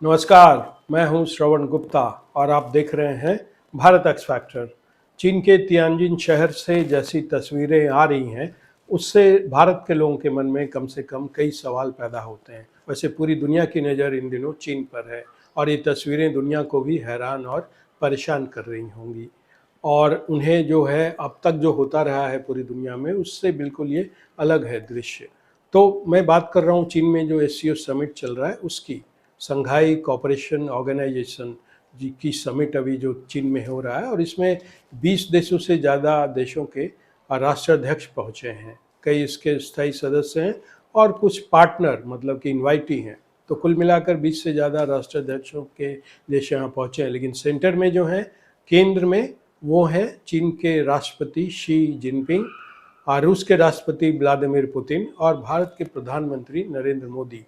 नमस्कार। मैं हूं श्रवण गुप्ता और आप देख रहे हैं भारत एक्स फैक्टर। चीन के तियानजिन शहर से जैसी तस्वीरें आ रही हैं, उससे भारत के लोगों के मन में कम से कम कई सवाल पैदा होते हैं। वैसे पूरी दुनिया की नज़र इन दिनों चीन पर है और ये तस्वीरें दुनिया को भी हैरान और परेशान कर रही होंगी। और उन्हें जो है अब तक जो होता रहा है पूरी दुनिया में, उससे बिल्कुल ये अलग है दृश्य। तो मैं बात कर रहा हूँ चीन में जो एससीओ समिट चल रहा है उसकी। संघाई कोऑपरेशन ऑर्गेनाइजेशन जी की समिट अभी जो चीन में हो रहा है, और इसमें 20 देशों से ज़्यादा देशों के राष्ट्राध्यक्ष पहुँचे हैं। कई इसके स्थायी सदस्य हैं और कुछ पार्टनर मतलब कि इन्वाइटी हैं। तो कुल मिलाकर 20 से ज़्यादा राष्ट्राध्यक्षों के देश यहाँ पहुँचे हैं। लेकिन सेंटर में जो है, केंद्र में, वो है चीन के राष्ट्रपति शी जिनपिंग, रूस के राष्ट्रपति व्लादिमीर पुतिन और भारत के प्रधानमंत्री नरेंद्र मोदी।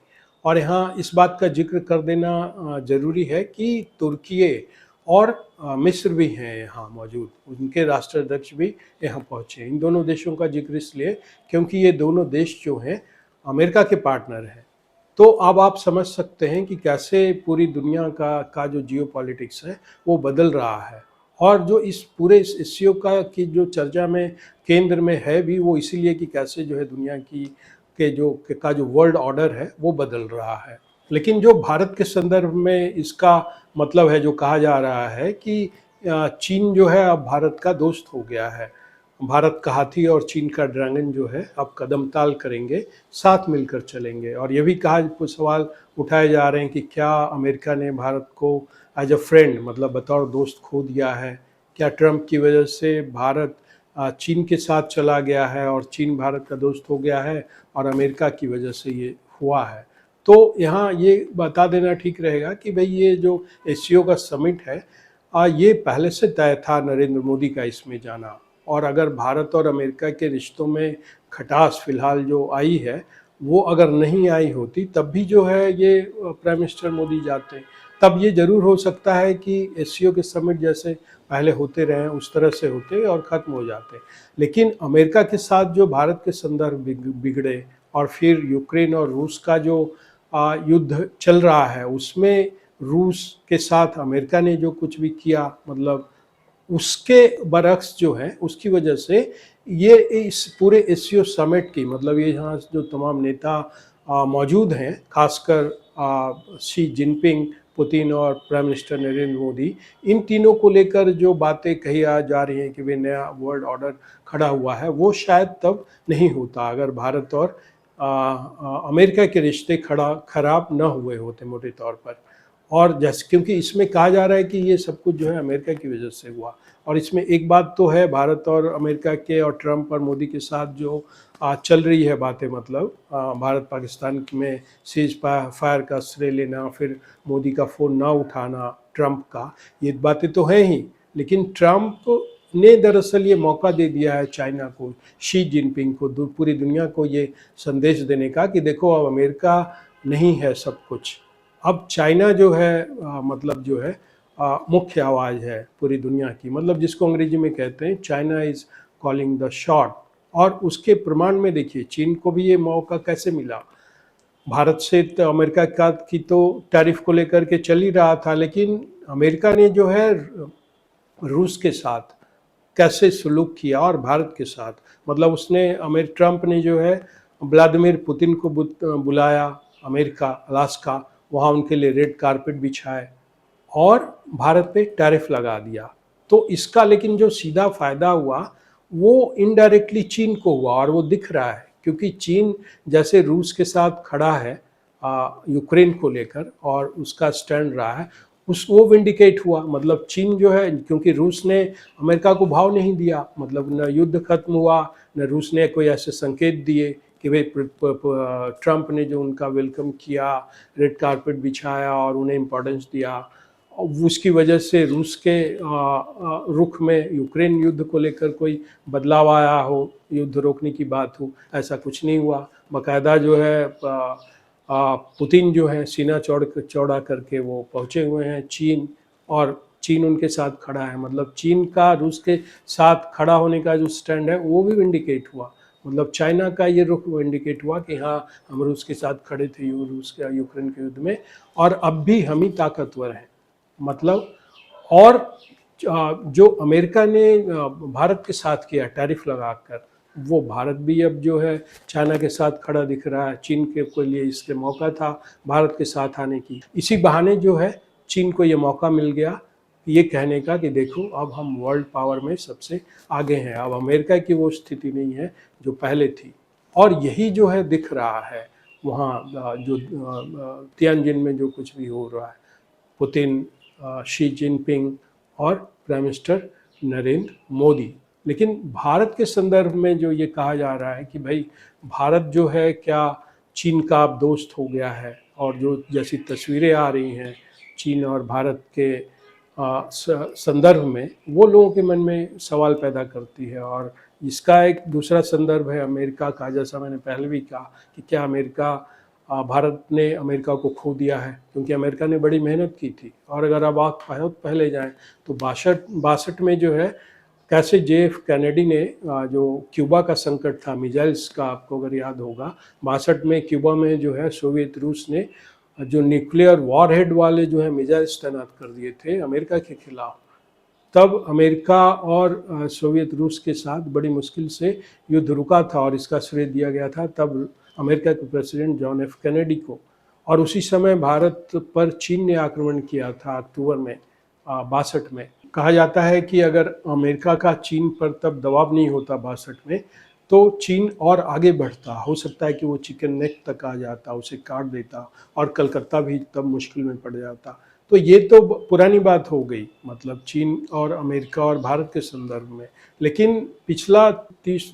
और यहाँ इस बात का जिक्र कर देना ज़रूरी है कि तुर्की और मिस्र भी हैं यहाँ मौजूद, उनके राष्ट्राध्यक्ष भी यहाँ पहुँचे। इन दोनों देशों का जिक्र इसलिए क्योंकि ये दोनों देश जो हैं अमेरिका के पार्टनर हैं। तो अब आप समझ सकते हैं कि कैसे पूरी दुनिया का जो जियो पॉलिटिक्स है वो बदल रहा है। और जो इस पूरे इस इश्यू का की जो चर्चा में केंद्र में है भी, वो इसीलिए कि कैसे जो है दुनिया की का जो वर्ल्ड ऑर्डर है वो बदल रहा है। लेकिन जो भारत के संदर्भ में इसका मतलब है, जो कहा जा रहा है कि चीन जो है अब भारत का दोस्त हो गया है। भारत का हाथी और चीन का ड्रैगन जो है अब कदम ताल करेंगे, साथ मिलकर चलेंगे। और ये भी कुछ सवाल उठाए जा रहे हैं कि क्या अमेरिका ने भारत को एज अ फ्रेंड मतलब बतौर दोस्त खो दिया है? क्या ट्रंप की वजह से भारत चीन के साथ चला गया है और चीन भारत का दोस्त हो गया है और अमेरिका की वजह से ये हुआ है? तो यहाँ ये बता देना ठीक रहेगा कि भाई ये जो एससीओ का समिट है, ये पहले से तय था नरेंद्र मोदी का इसमें जाना। और अगर भारत और अमेरिका के रिश्तों में खटास फिलहाल जो आई है, वो अगर नहीं आई होती तब भी जो है ये प्राइम मिनिस्टर मोदी जाते। तब ये ज़रूर हो सकता है कि एससीओ के समिट जैसे पहले होते रहे उस तरह से होते और ख़त्म हो जाते। लेकिन अमेरिका के साथ जो भारत के संदर्भ बिगड़े, और फिर यूक्रेन और रूस का जो युद्ध चल रहा है, उसमें रूस के साथ अमेरिका ने जो कुछ भी किया, मतलब उसके बरक्स जो है उसकी वजह से ये इस पूरे एससीओ समिट की, मतलब ये यहाँ जो तमाम नेता मौजूद हैं, खासकर शी जिनपिंग, पुतिन और प्राइम मिनिस्टर नरेंद्र मोदी, इन तीनों को लेकर जो बातें कही जा रही हैं कि वे नया वर्ल्ड ऑर्डर खड़ा हुआ है, वो शायद तब नहीं होता अगर भारत और अमेरिका के रिश्ते खराब न हुए होते मोटे तौर पर। और जैसे क्योंकि इसमें कहा जा रहा है कि ये सब कुछ जो है अमेरिका की वजह से हुआ। और इसमें एक बात तो है, भारत और अमेरिका के और ट्रंप और मोदी के साथ जो चल रही है बातें, मतलब भारत पाकिस्तान में सीज फायर का श्रेय लेना, फिर मोदी का फ़ोन ना उठाना ट्रंप का, ये बातें तो हैं ही। लेकिन ट्रंप ने दरअसल ये मौका दे दिया है चाइना को, शी जिनपिंग को, पूरी दुनिया को ये संदेश देने का कि देखो अब अमेरिका नहीं है सब कुछ, अब चाइना जो है मतलब जो है मुख्य आवाज़ है पूरी दुनिया की, मतलब जिसको अंग्रेजी में कहते हैं China is calling the shot. और उसके प्रमाण में देखिए चीन को भी ये मौका कैसे मिला। भारत से तो अमेरिका का की तो टैरिफ को लेकर के चल ही रहा था, लेकिन अमेरिका ने जो है रूस के साथ कैसे सलूक किया और भारत के साथ, मतलब उसने ट्रंप ने जो है व्लादिमीर पुतिन को बुलाया अमेरिका, अलास्का, वहाँ उनके लिए रेड कारपेट बिछाए और भारत पे टैरिफ लगा दिया। तो इसका लेकिन जो सीधा फ़ायदा हुआ वो इनडायरेक्टली चीन को हुआ, और वो दिख रहा है क्योंकि चीन जैसे रूस के साथ खड़ा है यूक्रेन को लेकर और उसका स्टैंड रहा है, उस वो विंडिकेट हुआ। मतलब चीन जो है, क्योंकि रूस ने अमेरिका को भाव नहीं दिया, मतलब न युद्ध खत्म हुआ, न रूस ने कोई ऐसे संकेत दिए कि भाई ट्रंप ने जो उनका वेलकम किया, रेड कारपेट बिछाया और उन्हें इम्पोर्टेंस दिया, उसकी वजह से रूस के रुख में यूक्रेन युद्ध को लेकर कोई बदलाव आया हो, युद्ध रोकने की बात हो, ऐसा कुछ नहीं हुआ। बाकायदा जो है पुतिन जो है सीना चौड़ा करके वो पहुँचे हुए हैं चीन, और चीन उनके साथ खड़ा है। मतलब चीन का रूस के साथ खड़ा होने का जो स्टैंड है वो भी विंडिकेट हुआ। मतलब चाइना का ये रुख वो इंडिकेट हुआ कि हाँ, हम रूस के साथ खड़े थे रूस का यूक्रेन के युद्ध में, और अब भी हम ही ताकतवर हैं। मतलब और जो अमेरिका ने भारत के साथ किया टैरिफ लगाकर, वो भारत भी अब जो है चाइना के साथ खड़ा दिख रहा है। चीन के लिए इसके मौका था भारत के साथ आने की। इसी बहाने जो है चीन को ये मौका मिल गया ये कहने का कि देखो अब हम वर्ल्ड पावर में सबसे आगे हैं। अब अमेरिका की वो स्थिति नहीं है जो पहले थी, और यही जो है दिख रहा है वहाँ जो तियानजिन में जो कुछ भी हो रहा है। पुतिन, शी जिनपिंग और प्राइम मिनिस्टर नरेंद्र मोदी। लेकिन भारत के संदर्भ में जो ये कहा जा रहा है कि भाई भारत जो है क्या चीन का अब दोस्त हो गया है, और जो जैसी तस्वीरें आ रही हैं चीन और भारत के संदर्भ में, वो लोगों के मन में सवाल पैदा करती है। और इसका एक दूसरा संदर्भ है अमेरिका का, जैसा मैंने पहले भी कहा कि क्या भारत ने अमेरिका को खो दिया है, क्योंकि अमेरिका ने बड़ी मेहनत की थी। और अगर अब आप बहुत पहले जाएं तो 62 में जो है कैसे JF कैनेडी ने जो क्यूबा का संकट था मिसाइल्स का, आपको अगर याद होगा, 62 में क्यूबा में जो है सोवियत रूस ने जो न्यूक्लियर वॉरहेड वाले जो है मिसाइल्स तैनात कर दिए थे अमेरिका के खिलाफ। तब अमेरिका और सोवियत रूस के साथ बड़ी मुश्किल से युद्ध रुका था, और इसका श्रेय दिया गया था तब अमेरिका के प्रेसिडेंट जॉन F कैनेडी को। और उसी समय भारत पर चीन ने आक्रमण किया था अक्टूबर में 62 में। कहा जाता है कि अगर अमेरिका का चीन पर तब दबाव नहीं होता 62 में, तो चीन और आगे बढ़ता। हो सकता है कि वो चिकन नेक तक आ जाता, उसे काट देता, और कलकत्ता भी तब मुश्किल में पड़ जाता। तो ये तो पुरानी बात हो गई, मतलब चीन और अमेरिका और भारत के संदर्भ में। लेकिन पिछला 30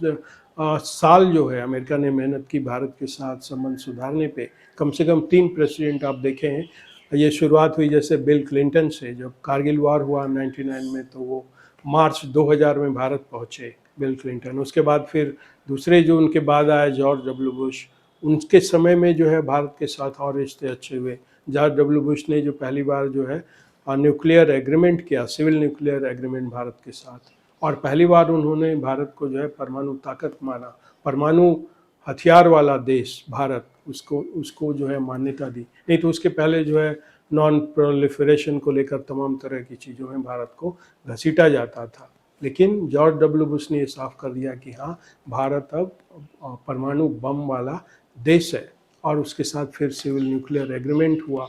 साल जो है अमेरिका ने मेहनत की भारत के साथ संबंध सुधारने पे। कम से कम 3 प्रेसिडेंट आप देखें हैं। ये शुरुआत हुई जैसे बिल क्लिंटन से, जब कारगिल वार हुआ 99 में, तो वो मार्च 2000 में भारत पहुँचे बिल क्लिंटन। उसके बाद फिर दूसरे जो उनके बाद आए जॉर्ज W बुश, उनके समय में जो है भारत के साथ और रिश्ते अच्छे हुए। जॉर्ज W बुश ने जो पहली बार जो है न्यूक्लियर एग्रीमेंट किया, सिविल न्यूक्लियर एग्रीमेंट भारत के साथ, और पहली बार उन्होंने भारत को जो है परमाणु ताकत माना, परमाणु हथियार वाला देश भारत, उसको जो है मान्यता दी। नहीं तो उसके पहले जो है नॉन प्रोलिफरेशन को लेकर तमाम तरह की चीज़ों में भारत को घसीटा जाता था। लेकिन जॉर्ज W बुश ने ये साफ कर दिया कि हाँ, भारत अब परमाणु बम वाला देश है, और उसके साथ फिर सिविल न्यूक्लियर एग्रीमेंट हुआ।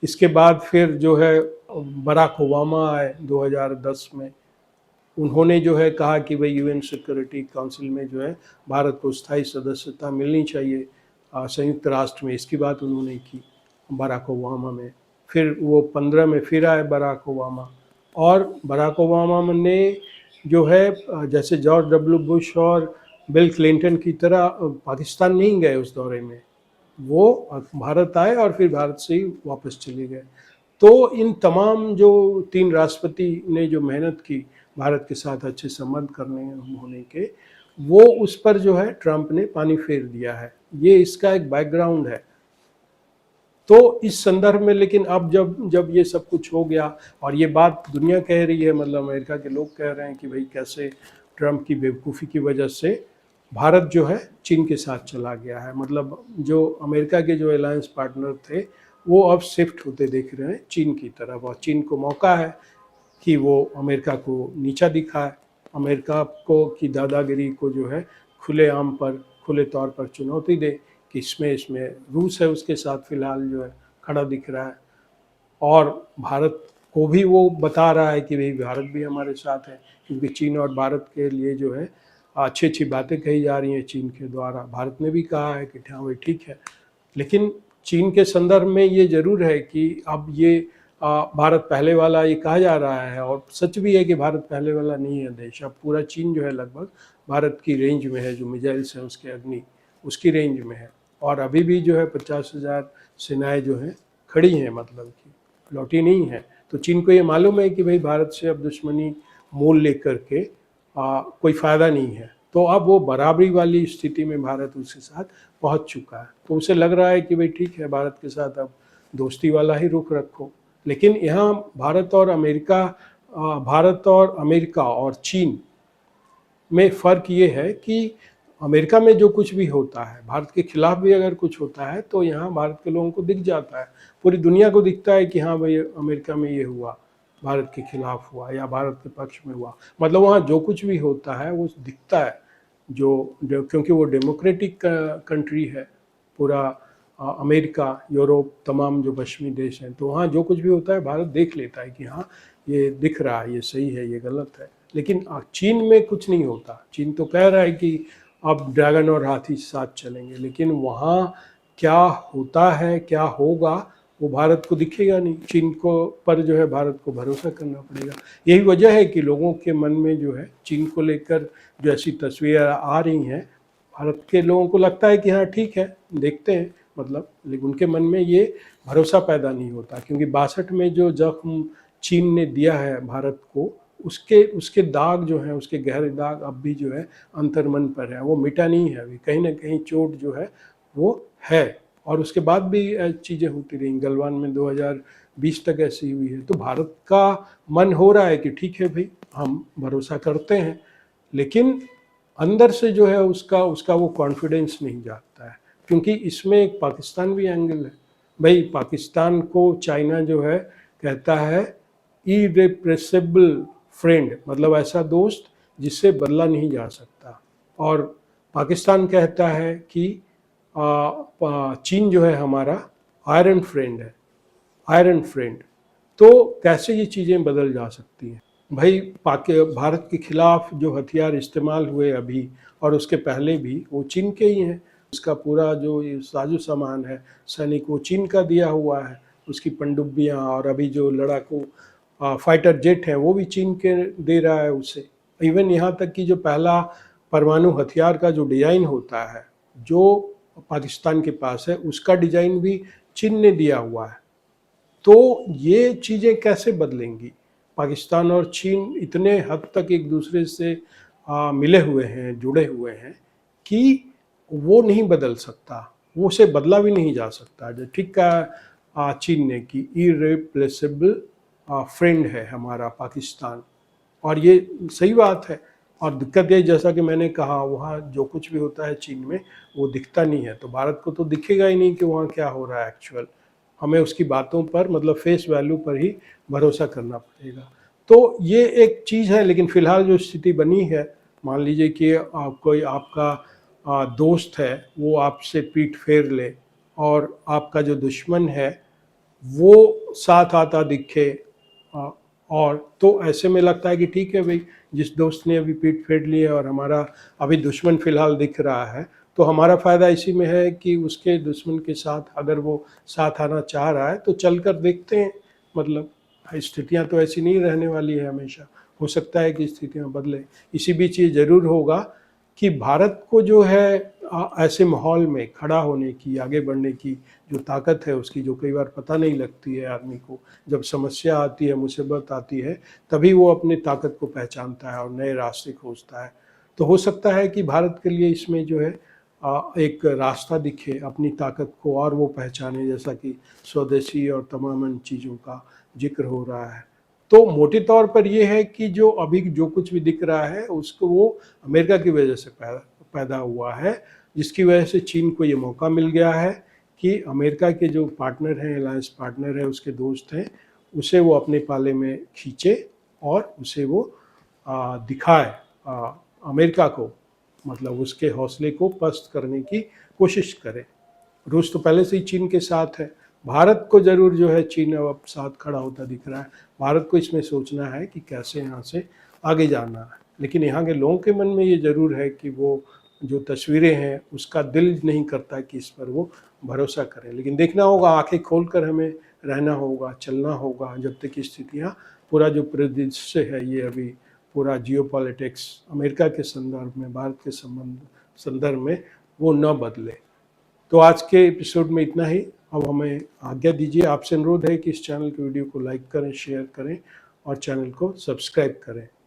इसके बाद फिर जो है बराक ओबामा आए 2010 में। उन्होंने जो है कहा कि भाई UN सिक्योरिटी काउंसिल में जो है भारत को स्थायी सदस्यता मिलनी चाहिए संयुक्त राष्ट्र में। इसकी बात उन्होंने की बराक ओबामा में। फिर वो 15 में फिर आए बराक ओबामा, और बराक ओबामा ने जो है जैसे जॉर्ज W बुश और बिल क्लिंटन की तरह पाकिस्तान नहीं गए उस दौरे में, वो भारत आए और फिर भारत से ही वापस चले गए। तो इन तमाम जो 3 राष्ट्रपति ने जो मेहनत की भारत के साथ अच्छे संबंध करने होने के, वो उस पर जो है ट्रंप ने पानी फेर दिया है। ये इसका एक बैकग्राउंड है। तो इस संदर्भ में लेकिन अब जब ये सब कुछ हो गया, और ये बात दुनिया कह रही है, मतलब अमेरिका के लोग कह रहे हैं कि भाई कैसे ट्रंप की बेवकूफ़ी की वजह से भारत जो है चीन के साथ चला गया है। मतलब जो अमेरिका के जो अलायंस पार्टनर थे वो अब शिफ्ट होते देख रहे हैं चीन की तरफ, और चीन को मौका है कि वो अमेरिका को नीचा दिखाए, अमेरिका को की दादागिरी को जो है खुले तौर पर चुनौती दे कि इसमें रूस है उसके साथ फिलहाल जो है खड़ा दिख रहा है, और भारत को भी वो बता रहा है कि भाई भारत भी हमारे साथ है। क्योंकि चीन और भारत के लिए जो है अच्छी अच्छी बातें कही जा रही हैं चीन के द्वारा। भारत ने भी कहा है कि हाँ भाई ठीक है। लेकिन चीन के संदर्भ में ये ज़रूर है कि अब ये भारत पहले वाला ये कहा जा रहा है, और सच भी है कि भारत पहले वाला नहीं है देश। अब पूरा चीन जो है लगभग भारत की रेंज में है, जो मिसाइल्स हैं उसके अग्नि उसकी रेंज में है। और अभी भी जो है 50,000 सेनाएं जो हैं खड़ी हैं, मतलब कि लौटी नहीं है। तो चीन को ये मालूम है कि भाई भारत से अब दुश्मनी मोल लेकर के कोई फ़ायदा नहीं है। तो अब वो बराबरी वाली स्थिति में भारत उसके साथ पहुंच चुका है। तो उसे लग रहा है कि भाई ठीक है, भारत के साथ अब दोस्ती वाला ही रुख रखो। लेकिन यहाँ भारत और अमेरिका और चीन में फ़र्क ये है कि अमेरिका में जो कुछ भी होता है, भारत के खिलाफ भी अगर कुछ होता है तो यहाँ भारत के लोगों को दिख जाता है, पूरी दुनिया को दिखता है कि हाँ भाई अमेरिका में ये हुआ, भारत के खिलाफ हुआ या भारत के पक्ष में हुआ। मतलब वहाँ जो कुछ भी होता है वो दिखता है। जो क्योंकि वो डेमोक्रेटिक कंट्री है पूरा, अमेरिका, यूरोप, तमाम जो पश्चिमी देश हैं, तो वहाँ जो कुछ भी होता है भारत देख लेता है कि हाँ ये दिख रहा है, ये सही है, ये गलत है। लेकिन चीन में कुछ नहीं होता। चीन तो कह रहा है कि अब ड्रैगन और हाथी साथ चलेंगे, लेकिन वहाँ क्या होता है, क्या होगा, वो भारत को दिखेगा नहीं। चीन को पर जो है भारत को भरोसा करना पड़ेगा। यही वजह है कि लोगों के मन में जो है चीन को लेकर जो ऐसी तस्वीरें आ रही हैं, भारत के लोगों को लगता है कि हाँ ठीक है, देखते हैं, मतलब, लेकिन उनके मन में ये भरोसा पैदा नहीं होता, क्योंकि 62 में जो जख्म चीन ने दिया है भारत को, उसके उसके दाग जो हैं, उसके गहरे दाग अब भी जो है अंतर्मन पर है, वो मिटा नहीं है अभी। कहीं ना कहीं चोट जो है वो है, और उसके बाद भी चीज़ें होती रही। गलवान में 2020 तक ऐसी हुई है। तो भारत का मन हो रहा है कि ठीक है भाई, हम भरोसा करते हैं, लेकिन अंदर से जो है उसका उसका वो कॉन्फिडेंस नहीं जागता है, क्योंकि इसमें एक पाकिस्तान भी एंगल है। भाई पाकिस्तान को चाइना जो है कहता है इरेप्रेसिबल फ्रेंड, मतलब ऐसा दोस्त जिससे बदला नहीं जा सकता, और पाकिस्तान कहता है कि चीन जो है हमारा आयरन फ्रेंड है, आयरन फ्रेंड। तो कैसे ये चीज़ें बदल जा सकती हैं भाई? भारत के खिलाफ जो हथियार इस्तेमाल हुए अभी और उसके पहले भी, वो चीन के ही हैं। उसका पूरा जो ये साजो सामान है सैनिक, वो चीन का दिया हुआ है। उसकी पनडुब्बियाँ और अभी जो लड़ाकू फाइटर जेट हैं वो भी चीन के दे रहा है उसे। इवन यहाँ तक कि जो पहला परमाणु हथियार का जो डिज़ाइन होता है जो पाकिस्तान के पास है, उसका डिज़ाइन भी चीन ने दिया हुआ है। तो ये चीज़ें कैसे बदलेंगी? पाकिस्तान और चीन इतने हद तक एक दूसरे से मिले हुए हैं, जुड़े हुए हैं कि वो नहीं बदल सकता, वो उसे बदला भी नहीं जा सकता। जो ठीक कहा चीन ने कि इरेप्लेसेबल फ्रेंड है हमारा पाकिस्तान, और ये सही बात है। और दिक्कत ये, जैसा कि मैंने कहा, वहाँ जो कुछ भी होता है चीन में वो दिखता नहीं है, तो भारत को तो दिखेगा ही नहीं कि वहाँ क्या हो रहा है एक्चुअल। हमें उसकी बातों पर, मतलब फेस वैल्यू पर ही भरोसा करना पड़ेगा। तो ये एक चीज़ है। लेकिन फ़िलहाल जो स्थिति बनी है, मान लीजिए कि कोई आपका दोस्त है, वो आपसे पीठ फेर ले, और आपका जो दुश्मन है वो साथ आता दिखे, और तो ऐसे में लगता है कि ठीक है भाई, जिस दोस्त ने अभी पीठ फेर ली है और हमारा अभी दुश्मन फ़िलहाल दिख रहा है, तो हमारा फ़ायदा इसी में है कि उसके दुश्मन के साथ अगर वो साथ आना चाह रहा है तो चल कर देखते हैं। मतलब स्थितियाँ तो ऐसी नहीं रहने वाली है हमेशा, हो सकता है कि स्थितियाँ बदलें। इसी बीच ये ज़रूर होगा कि भारत को जो है ऐसे माहौल में खड़ा होने की, आगे बढ़ने की जो ताकत है उसकी, जो कई बार पता नहीं लगती है आदमी को। जब समस्या आती है, मुसीबत आती है, तभी वो अपनी ताकत को पहचानता है और नए रास्ते खोजता है। तो हो सकता है कि भारत के लिए इसमें जो है एक रास्ता दिखे अपनी ताकत को और वो पहचाने, जैसा कि स्वदेशी और तमाम चीज़ों का जिक्र हो रहा है। तो मोटे तौर पर ये है कि जो अभी जो कुछ भी दिख रहा है उसको वो अमेरिका की वजह से पैदा हुआ है, जिसकी वजह से चीन को ये मौका मिल गया है कि अमेरिका के जो पार्टनर हैं, अलायंस पार्टनर हैं, उसके दोस्त हैं, उसे वो अपने पाले में खींचे और उसे वो दिखाए अमेरिका को, मतलब उसके हौसले को पस्त करने की कोशिश करे। रूस तो पहले से ही चीन के साथ है। भारत को ज़रूर जो है चीन अब साथ खड़ा होता दिख रहा है। भारत को इसमें सोचना है कि कैसे यहाँ से आगे जाना है। लेकिन यहाँ के लोगों के मन में ये ज़रूर है कि वो जो तस्वीरें हैं उसका दिल नहीं करता कि इस पर वो भरोसा करें। लेकिन देखना होगा, आंखें खोल कर हमें रहना होगा, चलना होगा, जब तक स्थितियाँ, पूरा जो परिदृश्य है ये अभी पूरा जियोपॉलिटिक्स अमेरिका के संदर्भ में, भारत के संदर्भ में वो न बदले। तो आज के एपिसोड में इतना ही। अब हमें आज्ञा दीजिए। आपसे अनुरोध है कि इस चैनल के वीडियो को लाइक करें, शेयर करें और चैनल को सब्सक्राइब करें।